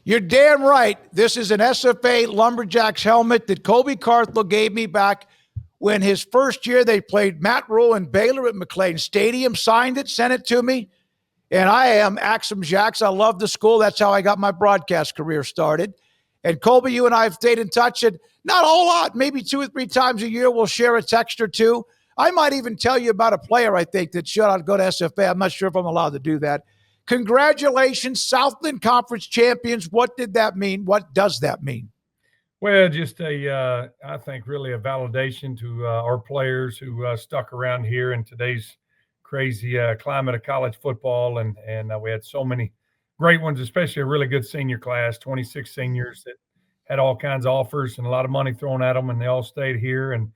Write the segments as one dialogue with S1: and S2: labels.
S1: You're damn right. This is an SFA Lumberjacks helmet that Colby Carthel gave me back when his first year they played Matt Rule and Baylor at McLean Stadium, signed it, sent it to me. And I am Axum Jacks. I love the school. That's how I got my broadcast career started. And Colby, you and I have stayed in touch, and not a whole lot, maybe 2 or 3 times a year we'll share a text or two. I might even tell you about a player I think that should go to SFA. I'm not sure if I'm allowed to do that. Congratulations, Southland Conference Champions. What did that mean? What does that mean?
S2: Well, just I think really a validation to our players who stuck around here in today's crazy climate of college football. And we had so many great ones, especially a really good senior class, 26 seniors that had all kinds of offers and a lot of money thrown at them, and they all stayed here. And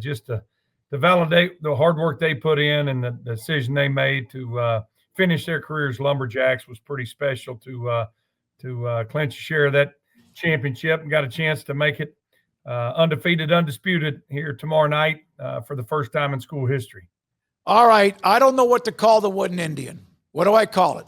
S2: just to validate the hard work they put in and the decision they made to finish their careers Lumberjacks was pretty special to clinch a share of that championship, and got a chance to make it undefeated, undisputed here tomorrow night for the first time in school history.
S1: All right. I don't know what to call the wooden Indian. What do I call it?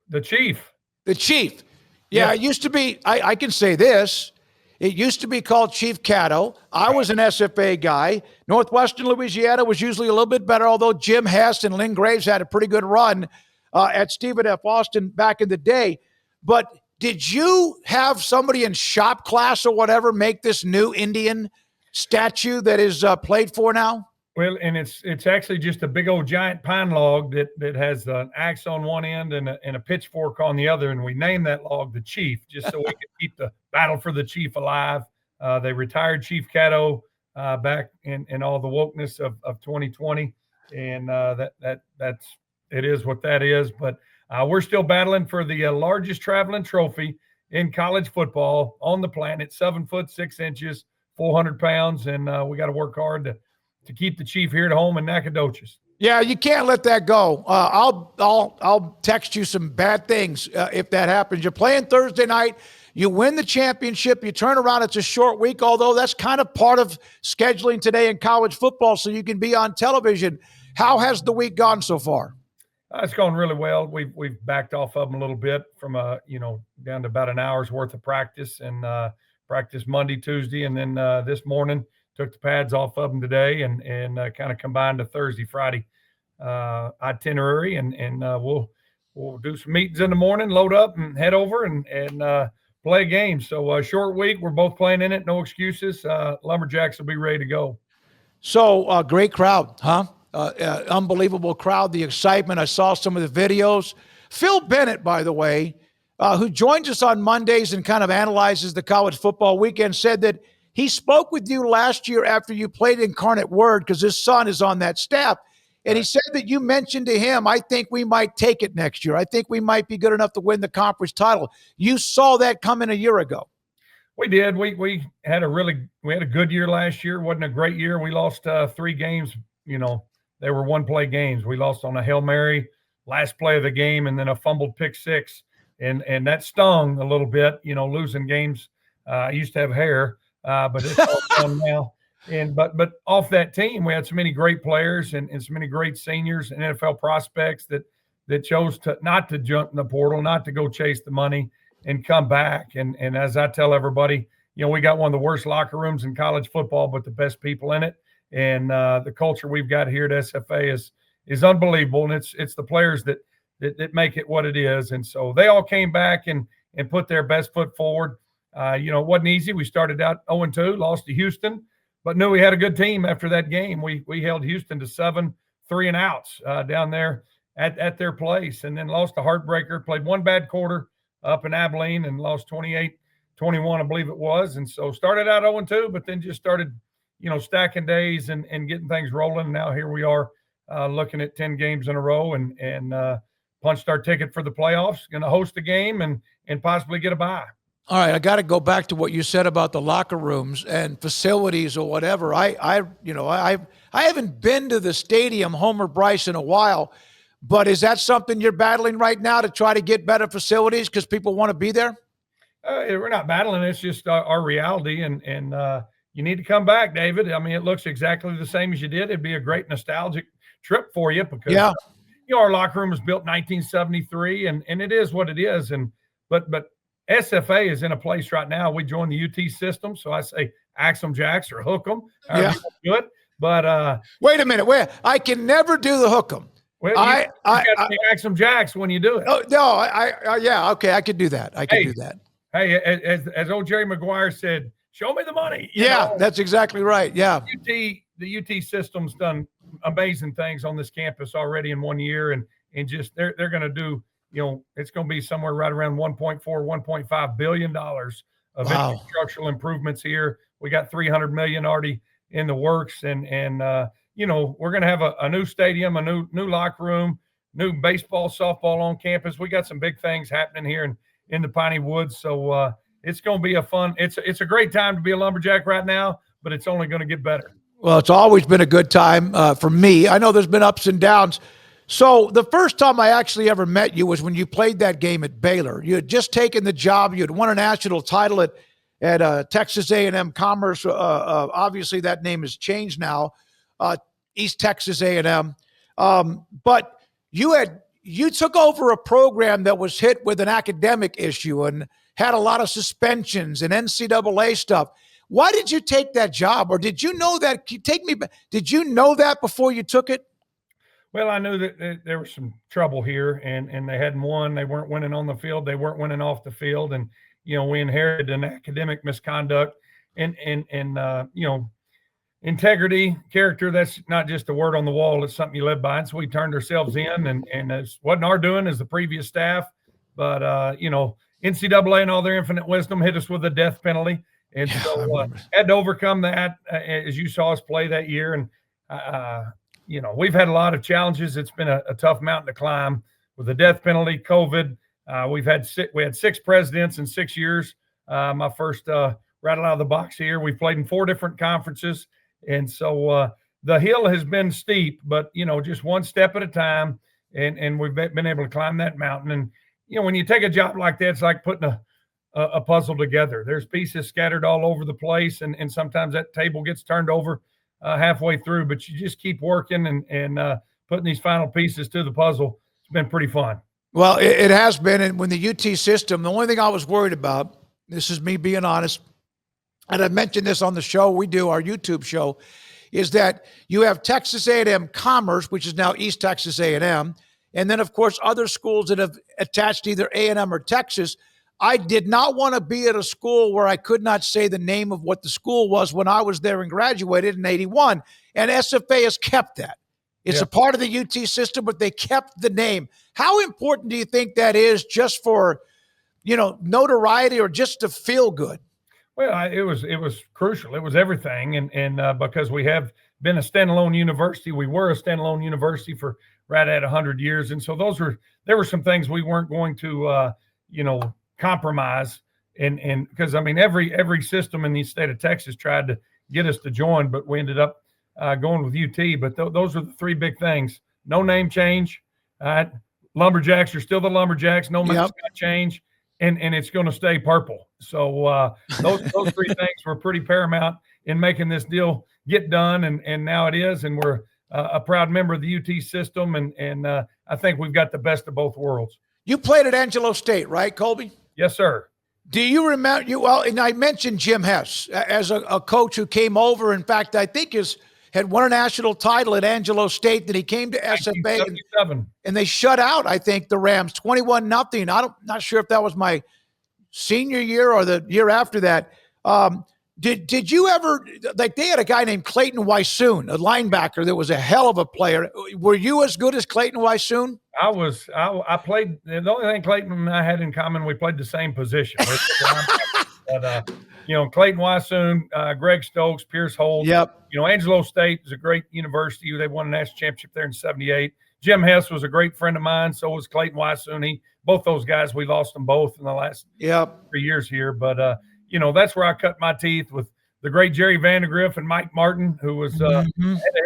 S2: The Chief.
S1: The Chief. Yeah. It used to be, I can say this. It used to be called Chief Caddo. I was an SFA guy. Northwestern Louisiana was usually a little bit better, although Jim Hess and Lynn Graves had a pretty good run at Stephen F. Austin back in the day. But did you have somebody in shop class or whatever make this new Indian statue that is played for now?
S2: Well, and it's actually just a big old giant pine log that has an axe on one end and a pitchfork on the other, and we named that log the Chief just so we could keep the battle for the Chief alive. They retired Chief Caddo back in all the wokeness of 2020, and that's it is what that is. But we're still battling for the largest traveling trophy in college football on the planet, 7 foot 6 inches, 400 pounds, and we got to work hard to keep the Chief here at home in Nacogdoches.
S1: Yeah, you can't let that go. I'll text you some bad things if that happens. You're playing Thursday night. You win the championship. You turn around. It's a short week, although that's kind of part of scheduling today in college football so you can be on television. How has the week gone so far?
S2: It's gone really well. We've backed off of them a little bit from down to about an hour's worth of practice, and practice Monday, Tuesday, and then this morning took the pads off of them today, and kind of combined a Thursday, Friday itinerary, and we'll do some meetings in the morning, load up, and head over and play a game. So a short week. We're both playing in it. No excuses. Lumberjacks will be ready to go.
S1: So great crowd, huh? Unbelievable crowd, the excitement. I saw some of the videos. Phil Bennett, by the way, who joins us on Mondays and kind of analyzes the college football weekend, said that he spoke with you last year after you played Incarnate Word because his son is on that staff. And he said that you mentioned to him, I think we might take it next year. I think we might be good enough to win the conference title. You saw that coming a year ago.
S2: We did. We had a good year last year. Wasn't a great year. We lost 3 games. They were one-play games. We lost on a Hail Mary, last play of the game, and then a fumbled pick 6. And that stung a little bit, losing games. I used to have hair, but it's all gone now. But off that team, we had so many great players and so many great seniors and NFL prospects that chose not to jump in the portal, not to go chase the money and come back. And as I tell everybody, we got one of the worst locker rooms in college football, but the best people in it. And the culture we've got here at SFA is unbelievable. And it's the players that make it what it is. And so they all came back and put their best foot forward. It wasn't easy. We started out 0-2, lost to Houston, but knew we had a good team after that game. We held Houston to 7 3-and-outs down there at their place, and then lost a heartbreaker, played one bad quarter up in Abilene and lost 28-21, I believe it was. And so started out 0-2, but then just started, stacking days and getting things rolling. And now here we are looking at 10 games in a row and punched our ticket for the playoffs, going to host a game and possibly get a bye.
S1: All right, I got to go back to what you said about the locker rooms and facilities or whatever. I haven't been to the stadium, Homer Bryce, in a while, but is that something you're battling right now to try to get better facilities because people want to be there?
S2: We're not battling. It's just our reality, and you need to come back, David. I mean, it looks exactly the same as you did. It'd be a great nostalgic trip for you because our locker room was built in 1973, and it is what it is. But SFA is in a place right now. We joined the UT system, so I say axe 'em jacks or hook 'em.
S1: Yeah.
S2: Good. But
S1: wait a minute. I can never do the hook 'em.
S2: well, you got to axe 'em jacks when you do it.
S1: Oh no, yeah, okay, I could do that. I could do that.
S2: Hey, as old Jerry Maguire said, show me the money. You
S1: Yeah,
S2: know?
S1: That's exactly right. Yeah.
S2: The UT system's done amazing things on this campus already in 1 year, and just they're going to do, it's going to be somewhere right around 1.4, 1.5 billion dollars of infrastructural improvements here. We got 300 million already in the works, and we're going to have a new stadium, a new locker room, new baseball, softball on campus. We got some big things happening here in the Piney Woods, so it's going to be it's a great time to be a Lumberjack right now, but it's only going to get better.
S1: Well, it's always been a good time for me. I know there's been ups and downs. So the first time I actually ever met you was when you played that game at Baylor. You had just taken the job. You had won a national title at Texas A&M Commerce. Obviously, that name has changed now, East Texas A&M. But you took over a program that was hit with an academic issue and had a lot of suspensions and NCAA stuff. Why did you take that job, or did you know that? Did you know that before you took it?
S2: Well, I knew that there was some trouble here, and they hadn't won. They weren't winning on the field. They weren't winning off the field, and we inherited an academic misconduct and integrity, character. That's not just a word on the wall. It's something you live by. And so we turned ourselves in, and it wasn't our doing as the previous staff, but NCAA and all their infinite wisdom hit us with a death penalty. And so had to overcome that, as you saw us play that year. And, we've had a lot of challenges. It's been a tough mountain to climb with the death penalty, COVID. We had 6 presidents in 6 years. My first right out of the box here. We played in 4 different conferences. And so the hill has been steep, but, just one step at a time. And we've been able to climb that mountain. And, when you take a job like that, it's like putting a puzzle together. There's pieces scattered all over the place, and sometimes that table gets turned over halfway through, but you just keep working and putting these final pieces to the puzzle. It's been pretty fun.
S1: Well, it has been. And when the UT system, the only thing I was worried about, this is me being honest, and I mentioned this on the show we do, our YouTube show, is that you have Texas A&M Commerce, which is now East Texas A&M, and then, of course, other schools that have attached to either A&M or Texas. I did not want to be at a school where I could not say the name of what the school was when I was there and graduated in 81. And SFA has kept that. It's a part of the UT system, but they kept the name. How important do you think that is, just for, notoriety or just to feel good?
S2: Well, it was crucial. It was everything. And because we have been a standalone university, we were a standalone university for right at 100 years. And so there were some things we weren't going to, compromise. And because, every system in the state of Texas tried to get us to join, but we ended up going with UT. But those are the 3 big things. No name change. Lumberjacks are still the Lumberjacks. No mascot change. And it's going to stay purple. So those 3 things were pretty paramount in making this deal get done. And now it is. And we're a proud member of the UT system. And I think we've got the best of both worlds.
S1: You played at Angelo State, right, Colby?
S2: Yes, sir.
S1: Do you remember well, and I mentioned Jim Hess as a coach who came over. In fact, I think had won a national title at Angelo State. Then he came to SFA and they shut out, I think, the Rams 21-0. I'm not sure if that was my senior year or the year after that. Did you ever, they had a guy named Clayton Wysoon, a linebacker that was a hell of a player. Were you as good as Clayton Wysoon?
S2: I played, the only thing Clayton and I had in common, we played the same position. But, Clayton Wysoon, Greg Stokes, Pierce Holt.
S1: Yep.
S2: Angelo State is a great university. They won a national championship there in '78. Jim Hess was a great friend of mine. So was Clayton Wysoon. Both those guys, we lost them both in the last 3 years here. But, that's where I cut my teeth with the great Jerry Vandegrift and Mike Martin, who was at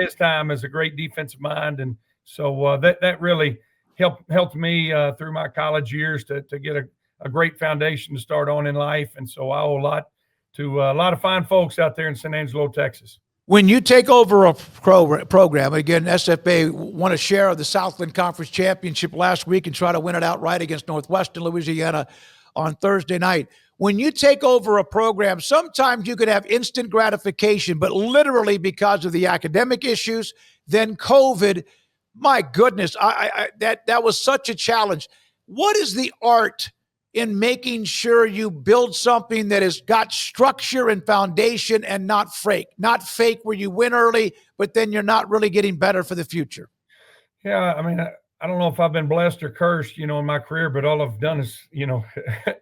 S2: his time as a great defensive mind. And so that really helped me through my college years to get a great foundation to start on in life. And so I owe a lot to a lot of fine folks out there in San Angelo, Texas.
S1: When you take over a program, again, SFA won a share of the Southland Conference Championship last week and try to win it outright against Northwestern Louisiana on Thursday night. When you take over a program, sometimes you could have instant gratification, but literally because of the academic issues, then COVID, my goodness, that was such a challenge. What is the art in making sure you build something that has got structure and foundation and not fake where you win early, but then you're not really getting better for the future?
S2: Yeah, I mean, I don't know if I've been blessed or cursed, in my career, but all I've done is,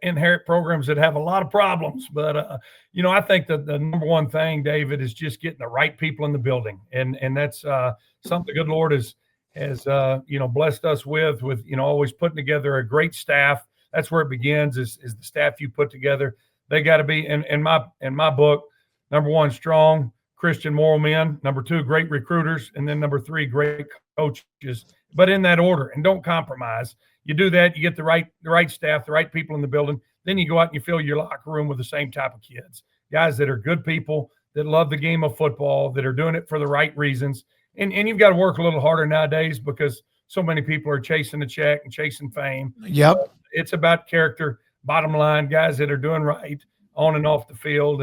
S2: inherit programs that have a lot of problems. But, I think that the number one thing, David, is just getting the right people in the building. And that's something the good Lord has blessed us with, always putting together a great staff. That's where it begins is the staff you put together. They got to be, in my book, number one, strong Christian moral men. Number two, great recruiters. And then number three, great coaches, but in that order, and don't compromise. You do that, you get the right staff, the right people in the building. Then you go out and you fill your locker room with the same type of kids, guys that are good people, that love the game of football, that are doing it for the right reasons. And you've got to work a little harder nowadays because so many people are chasing a check and chasing fame.
S1: Yep.
S2: It's about character, bottom line, guys that are doing right on and off the field.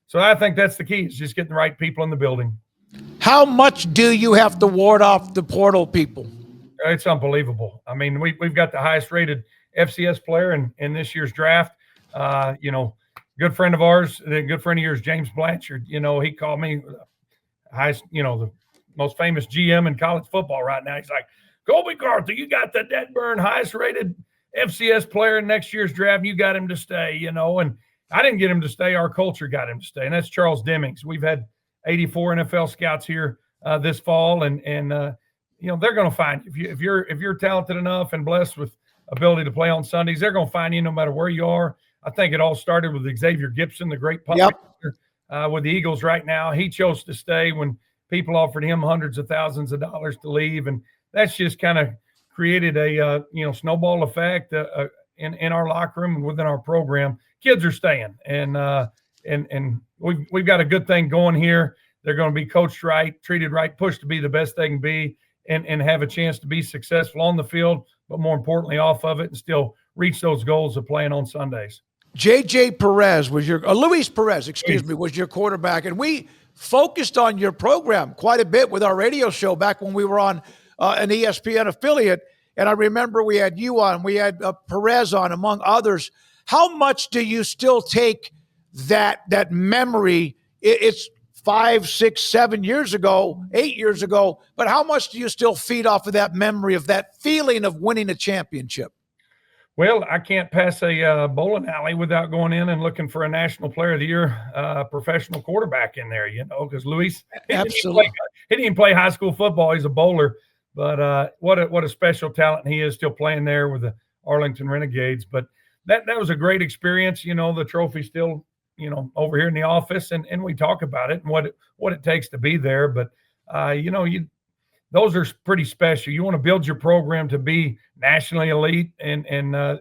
S2: So I think that's the key, is just getting the right people in the building.
S1: How much do you have to ward off the portal people?
S2: It's unbelievable. I mean, we've got the highest rated FCS player in this year's draft. Good friend of ours, a good friend of yours, James Blanchard, he called me highest, the most famous GM in college football right now. He's like, Colby Carthel, you got the dead burn highest rated FCS player in next year's draft. You got him to stay, and I didn't get him to stay. Our culture got him to stay. And that's Charles Demings. We've had 84 NFL scouts here this fall, and they're going to find you. If you're talented enough and blessed with ability to play on Sundays, they're going to find you no matter where you are. I think it all started with Xavier Gibson, the great punt returner, with the Eagles right now. He chose to stay when people offered him hundreds of thousands of dollars to leave, and that's just kind of created a snowball effect in our locker room and within our program. Kids are staying, and we've got a good thing going here. They're going to be coached right, treated right, pushed to be the best they can be, and have a chance to be successful on the field, but more importantly off of it, and still reach those goals of playing on Sundays.
S1: JJ Perez was Luis Perez, was your quarterback, and we focused on your program quite a bit with our radio show back when we were on an ESPN affiliate. And I remember we had you on, we had Perez on, among others. How much do you still take that memory? It's 5, 6, 7 years ago, 8 years ago, but how much do you still feed off of that memory of that feeling of winning a championship?
S2: Well, I can't pass a bowling alley without going in and looking for a National Player of the Year professional quarterback in there, because Luis, he didn't play high school football. He's a bowler, but what a special talent he is, still playing there with the Arlington Renegades. But that was a great experience. The trophy still, over here in the office, and we talk about it and what it takes to be there. But, those are pretty special. You want to build your program to be nationally elite, and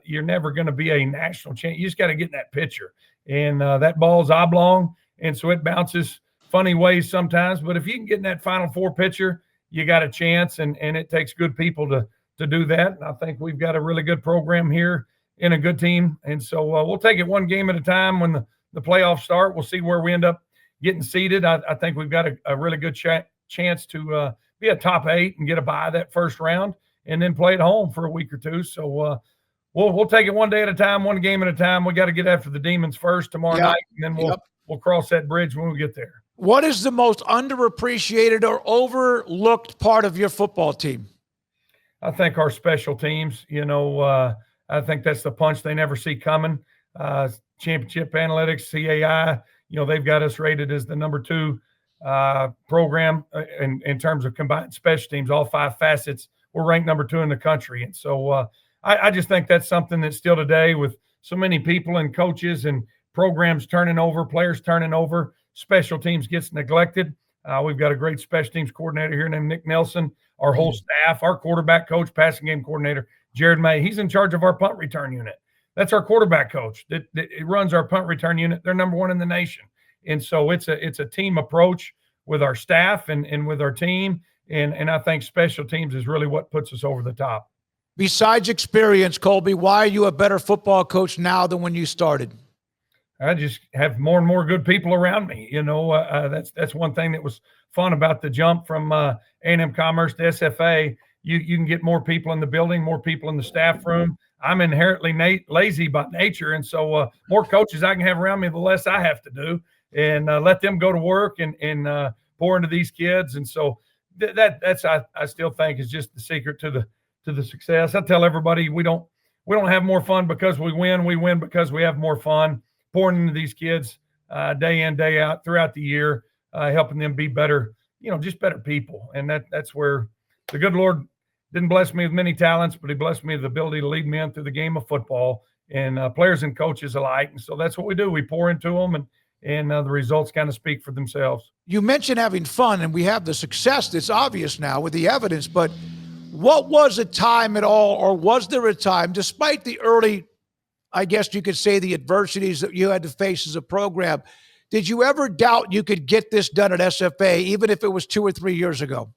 S2: you're never going to be a national champion. You just got to get in that picture, and that ball's oblong, and so it bounces funny ways sometimes. But if you can get in that Final Four picture, you got a chance, and it takes good people to do that. And I think we've got a really good program here and a good team, and so we'll take it one game at a time. When the playoffs start, we'll see where we end up getting seated. I think we've got a really good chance to be a top 8 and get a bye that first round, and then play at home for a week or two. So we'll take it one day at a time, one game at a time. We got to get after the Demons first tomorrow night, and then we'll cross that bridge when we get there.
S1: What is the most underappreciated or overlooked part of your football team?
S2: I think our special teams. I think that's the punch they never see coming. Championship Analytics, CAI, they've got us rated as the number 2 program in terms of combined special teams, all 5 facets. We're ranked number 2 in the country. And so I just think that's something that still today, with so many people and coaches and programs turning over, players turning over, special teams gets neglected. We've got a great special teams coordinator here named Nick Nelson, our whole staff, our quarterback coach, passing game coordinator, Jared May. He's in charge of our punt return unit. That's our quarterback coach that runs our punt return unit. They're number 1 in the nation. And so it's a team approach with our staff and with our team. And I think special teams is really what puts us over the top.
S1: Besides experience, Colby, why are you a better football coach now than when you started?
S2: I just have more and more good people around me. That's one thing that was fun about the jump from A&M Commerce to SFA. You can get more people in the building, more people in the staff room. I'm inherently lazy by nature, and so more coaches I can have around me, the less I have to do, and let them go to work and pour into these kids. And so that's I still think is just the secret to the success. I tell everybody we don't have more fun because we win. We win because we have more fun, pouring into these kids day in, day out throughout the year, helping them be better, just better people. And that's where the good Lord didn't bless me with many talents, but he blessed me with the ability to lead men through the game of football, and players and coaches alike. And so that's what we do. We pour into them, and the results kind of speak for themselves.
S1: You mentioned having fun, and we have the success that's obvious now with the evidence, but what was a time at all, or was there a time, despite the early, I guess you could say, the adversities that you had to face as a program, did you ever doubt you could get this done at SFA, even if it was 2 or 3 years ago?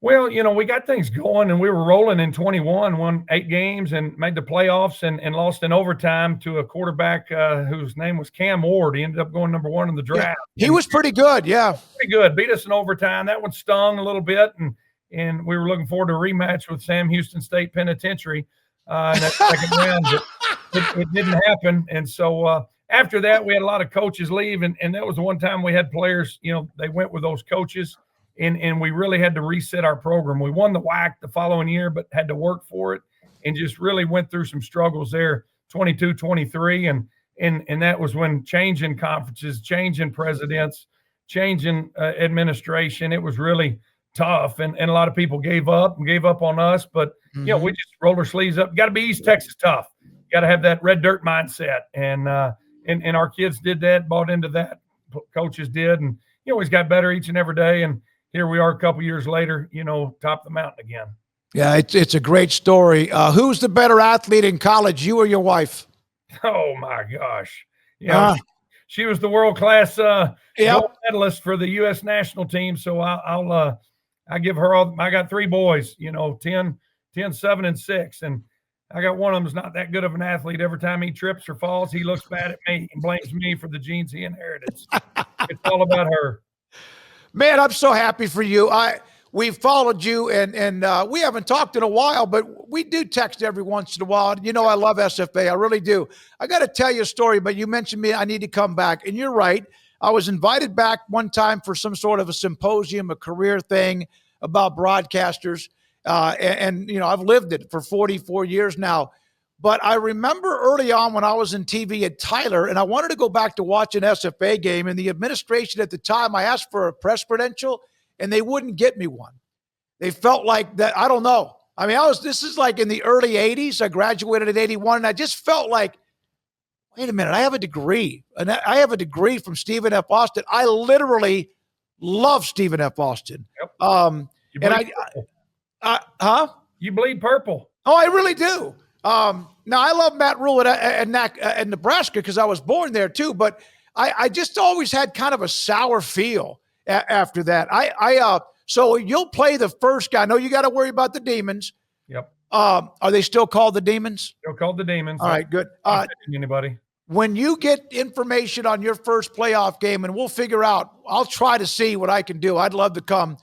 S2: Well, we got things going, and we were rolling in 21, won 8 games and made the playoffs and lost in overtime to a quarterback whose name was Cam Ward. He ended up going number 1 in the draft.
S1: Yeah, he was pretty good, yeah.
S2: Pretty good. Beat us in overtime. That one stung a little bit, and we were looking forward to a rematch with Sam Houston State Penitentiary in that second round, but it didn't happen. And so after that, we had a lot of coaches leave, and that was the one time we had players, they went with those coaches. And we really had to reset our program. We won the WAC the following year, but had to work for it and just really went through some struggles there, 22, 23. And that was when changing conferences, changing presidents, changing administration. It was really tough. And a lot of people gave up on us. But, we just rolled our sleeves up. Got to be East Texas tough. Got to have that red dirt mindset. And our kids did that, bought into that. Coaches did. And, we always got better each and every day. And here we are a couple years later, top of the mountain again.
S1: Yeah, it's a great story. Who's the better athlete in college, you or your wife?
S2: Oh, my gosh. She was the world-class gold medalist for the U.S. national team, so I give her all – I got 3 boys, 10, 7, and 6, and I got one of them's not that good of an athlete. Every time he trips or falls, he looks bad at me and blames me for the genes he inherited. It's all about her.
S1: Man, I'm so happy for you. We've followed you, and we haven't talked in a while, but we do text every once in a while. I love SFA. I really do. I got to tell you a story, but you mentioned me. I need to come back. And you're right. I was invited back one time for some sort of a symposium, a career thing about broadcasters. And I've lived it for 44 years now. But I remember early on when I was in TV at Tyler, and I wanted to go back to watch an SFA game, and the administration at the time, I asked for a press credential, and they wouldn't get me one. They felt like that, I don't know. I mean, this is like in the early 80s. I graduated in 81, and I just felt like, wait a minute, I have a degree. And I have a degree from Stephen F. Austin. I literally love Stephen F. Austin.
S2: Yep. You bleed purple.
S1: Oh, I really do. Now, I love Matt Rule at Nebraska because I was born there too, but I just always had kind of a sour feel after that. So you'll play the first guy. I know you got to worry about the Demons.
S2: Yep.
S1: Are they still called the Demons?
S2: Still called the Demons.
S1: All right, good.
S2: Anybody?
S1: When you get information on your first playoff game, and we'll figure out, I'll try to see what I can do. I'd love to come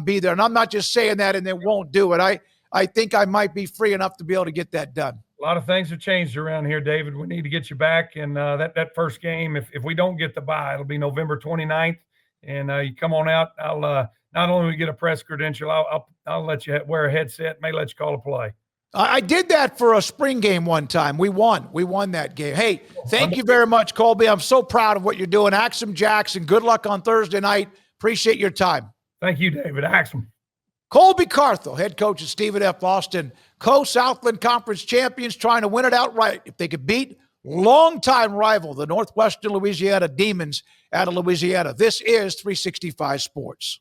S1: be there. And I'm not just saying that and they won't do it. I think I might be free enough to be able to get that done.
S2: A lot of things have changed around here, David. We need to get you back. And that first game, if we don't get the bye, it'll be November 29th. And you come on out. I'll not only get a press credential, I'll let you wear a headset, may let you call a play.
S1: I did that for a spring game one time. We won that game. Hey, thank you very much, Colby. I'm so proud of what you're doing. Axum Jackson, good luck on Thursday night. Appreciate your time.
S2: Thank you, David. Axum.
S1: Colby Carthel, head coach of Stephen F. Austin, co-Southland Conference champions trying to win it outright. If they could beat longtime rival, the Northwestern Louisiana Demons out of Louisiana. This is 365 Sports.